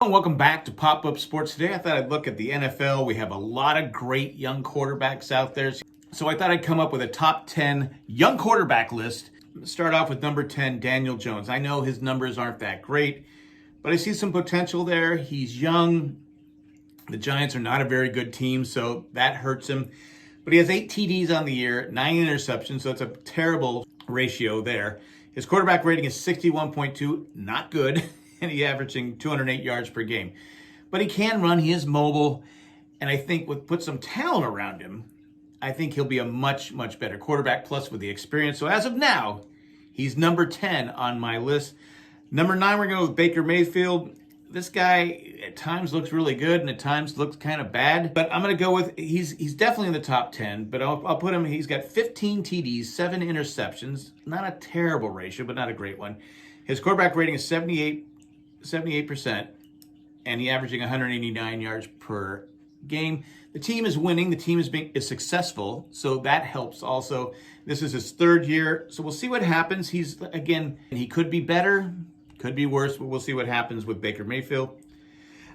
and welcome back to Pop-Up Sports. Today I thought I'd look at the NFL. We have a lot of great young quarterbacks out there. So I thought I'd come up with a top 10 young quarterback list. Start off with number 10, Daniel Jones. I know his numbers aren't that great, but I see some potential there. He's young. The Giants are not a very good team, so that hurts him. But he has 8 TDs on the year, 9 interceptions, so it's a terrible ratio there. His quarterback rating is 61.2, not good. And he's averaging 208 yards per game. But he can run, he is mobile, and I think put some talent around him, I think he'll be a much, much better quarterback, plus with the experience. So as of now, he's number 10 on my list. Number 9, we're going to go with Baker Mayfield. This guy at times looks really good and at times looks kind of bad. But I'm going to go with, he's definitely in the top 10, but I'll put him, he's got 15 TDs, 7 interceptions. Not a terrible ratio, but not a great one. His quarterback rating is 78%, and he's averaging 189 yards per game. The team is winning. The team is successful, so that helps also. This is his 3rd year, so we'll see what happens. He could be better, could be worse, but we'll see what happens with Baker Mayfield.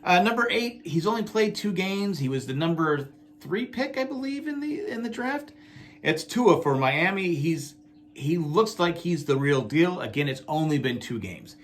Number 8, he's only played 2 games. He was the number 3 pick, I believe, in the draft. It's Tua for Miami. He looks like he's the real deal. Again, it's only been 2 games.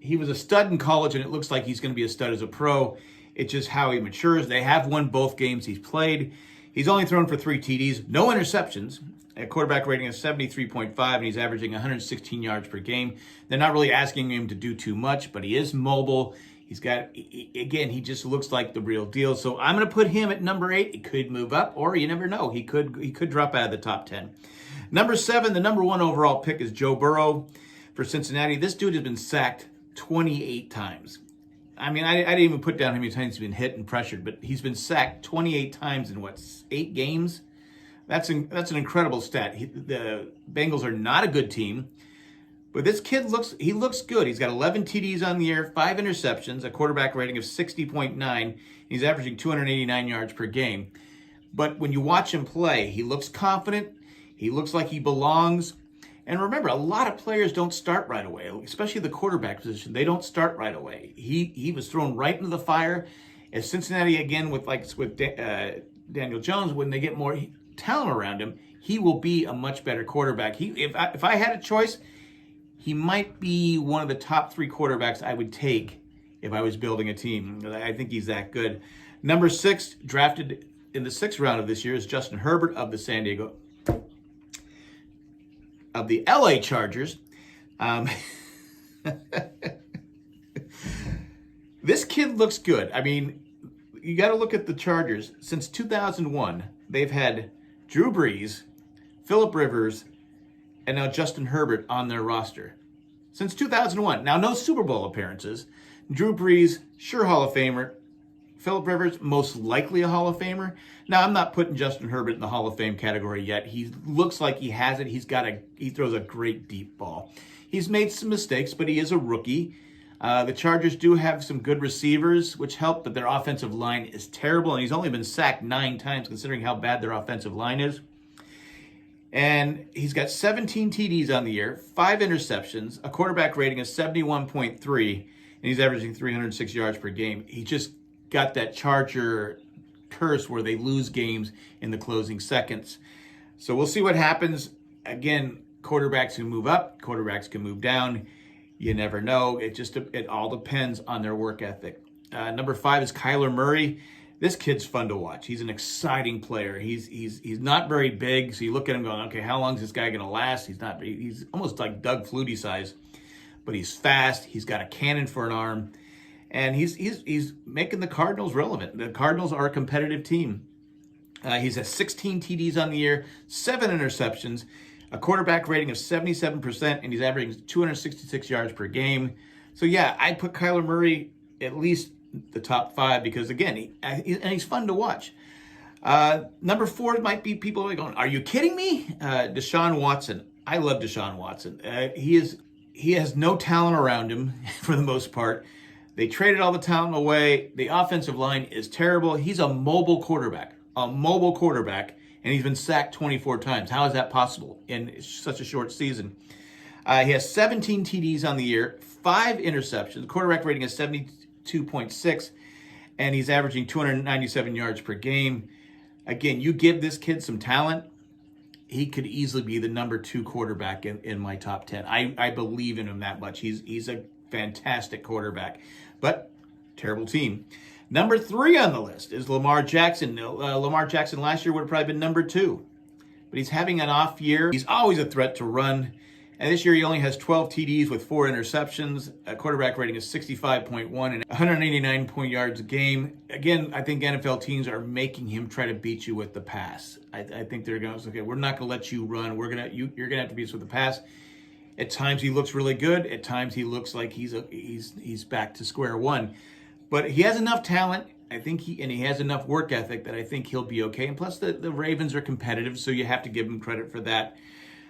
He was a stud in college, and it looks like he's going to be a stud as a pro. It's just how he matures. They have won both games he's played. He's only thrown for 3 TDs, no interceptions. A quarterback rating of 73.5, and he's averaging 116 yards per game. They're not really asking him to do too much, but he is mobile. He just looks like the real deal. So I'm going to put him at number 8. It could move up, or you never know. He could drop out of the top 10. Number 7, the number 1 overall pick is Joe Burrow for Cincinnati. This dude has been sacked 28 times. I mean, I didn't even put down how many times he's been hit and pressured, but he's been sacked 28 times in 8 games? That's an incredible stat. The Bengals are not a good team, but this kid looks good. He's got 11 TDs on the year, 5 interceptions, a quarterback rating of 60.9. He's averaging 289 yards per game. But when you watch him play, he looks confident. He looks like he belongs. And remember, a lot of players don't start right away, especially the quarterback position. They don't start right away. He was thrown right into the fire. As Cincinnati, again, with Daniel Jones, when they get more talent around him, he will be a much better quarterback. If I had a choice, he might be one of the top 3 quarterbacks I would take if I was building a team. I think he's that good. Number 6, drafted in the 6th round of this year, is Justin Herbert of the LA Chargers. This kid looks good. I mean, you got to look at the Chargers. Since 2001, they've had Drew Brees, Phillip Rivers, and now Justin Herbert on their roster. Since 2001. Now, no Super Bowl appearances. Drew Brees, sure Hall of Famer. Phillip Rivers, most likely a Hall of Famer. Now, I'm not putting Justin Herbert in the Hall of Fame category yet. He looks like he has it. He throws a great deep ball. He's made some mistakes, but he is a rookie. The Chargers do have some good receivers, which help, but their offensive line is terrible, and he's only been sacked 9 times, considering how bad their offensive line is. And he's got 17 TDs on the year, 5 interceptions, a quarterback rating of 71.3, and he's averaging 306 yards per game. He just got that Charger curse where they lose games in the closing seconds. So we'll see what happens. Again, quarterbacks can move up, quarterbacks can move down. You never know. It all depends on their work ethic. Number 5 is Kyler Murray. This kid's fun to watch. He's an exciting player. He's not very big, so you look at him going, okay, how long is this guy going to last? He's almost like Doug Flutie size, but he's fast. He's got a cannon for an arm. And he's making the Cardinals relevant. The Cardinals are a competitive team. He's at 16 TDs on the year, 7 interceptions, a quarterback rating of 77%, and he's averaging 266 yards per game. So yeah, I'd put Kyler Murray at least the top 5 because, again, he's fun to watch. Number 4 might be people are going, are you kidding me? Deshaun Watson. I love Deshaun Watson. He has no talent around him for the most part. They traded all the talent away. The offensive line is terrible. He's a mobile quarterback, and he's been sacked 24 times. How is that possible in such a short season? He has 17 TDs on the year, 5 interceptions, quarterback rating is 72 62.6, and he's averaging 297 yards per game. Again, you give this kid some talent, he could easily be the number 2 quarterback in my top 10. I believe in him that much. He's a fantastic quarterback, but terrible team. Number 3 on the list is Lamar Jackson. Lamar Jackson last year would have probably been number 2, but he's having an off year. He's always a threat to run. And this year he only has 12 TDs with 4 interceptions. A quarterback rating is 65.1 and 189 point yards a game. Again, I think NFL teams are making him try to beat you with the pass. I think they're going to say, okay, we're not going to let you run. You're going to have to beat us with the pass. At times he looks really good. At times he looks like he's back to square one. But he has enough talent. I think he has enough work ethic that I think he'll be okay. And plus the Ravens are competitive, so you have to give him credit for that.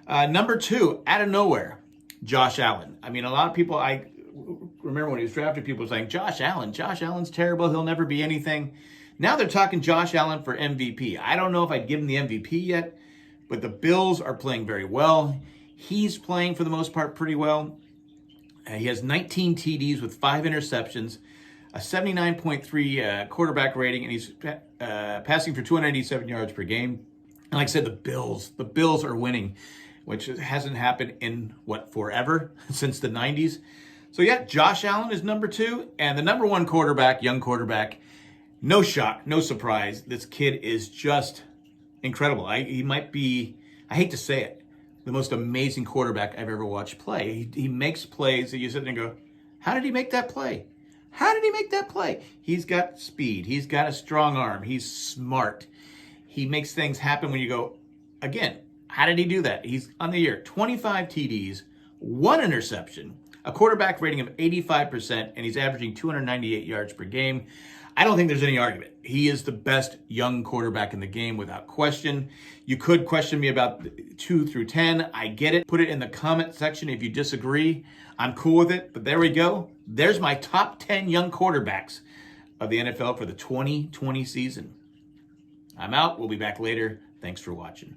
Number 2, out of nowhere, Josh Allen. I mean, a lot of people, I remember when he was drafted, people were saying, Josh Allen's terrible. He'll never be anything. Now they're talking Josh Allen for MVP. I don't know if I'd give him the MVP yet, but the Bills are playing very well. He's playing, for the most part, pretty well. He has 19 TDs with 5 interceptions, a 79.3 quarterback rating, and he's passing for 287 yards per game. And like I said, the Bills are winning, which hasn't happened in, forever? Since the 90s. So yeah, Josh Allen is number 2. And the number 1 quarterback, young quarterback, no shock, no surprise. This kid is just incredible. He might be, I hate to say it, the most amazing quarterback I've ever watched play. He makes plays that you sit there and go, how did he make that play? How did he make that play? He's got speed. He's got a strong arm. He's smart. He makes things happen when you go, again, how did he do that? He's on the year, 25 TDs, 1 interception, a quarterback rating of 85%, and he's averaging 298 yards per game. I don't think there's any argument. He is the best young quarterback in the game without question. You could question me about 2 through 10. I get it. Put it in the comment section if you disagree. I'm cool with it, but there we go. There's my top 10 young quarterbacks of the NFL for the 2020 season. I'm out. We'll be back later. Thanks for watching.